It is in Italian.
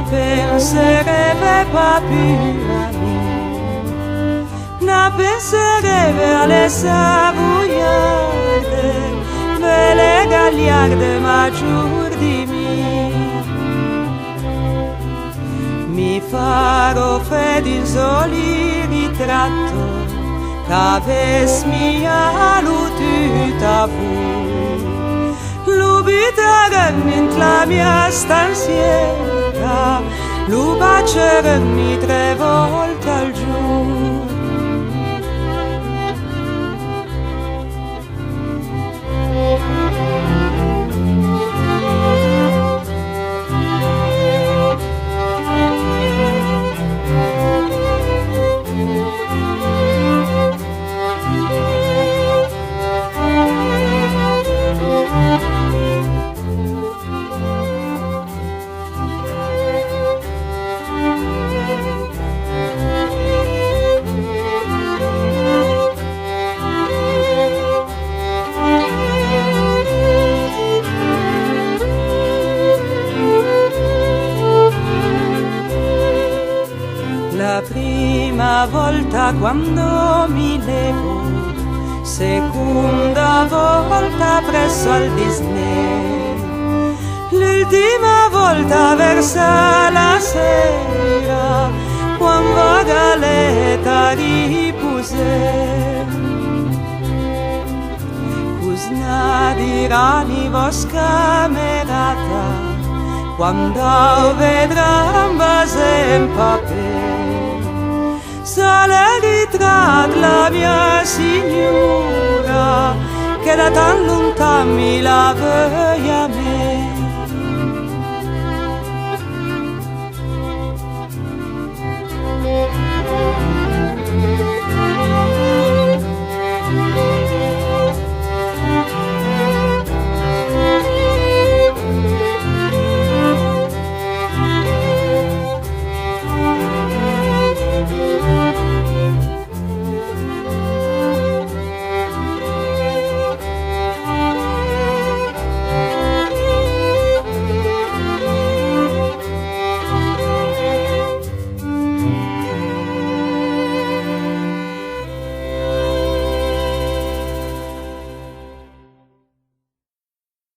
penserebbe più a me, ne penserebbe alle savoiarde, le gagliarde maggior di me. Mi farò fedin soli ritratto qu'aves mia lututa voi, l'ubiterem in la mia stanziera, lo bacerem 3 volte al giorno. La prima volta quando mi levo, seconda volta presso al Disney, l'ultima volta verso la sera, quando a galeta riposè. Cusna dirani vos camerata, quando vedran base in papel, sale ritrat la mia signora, che da tan lontan mi la voglia me.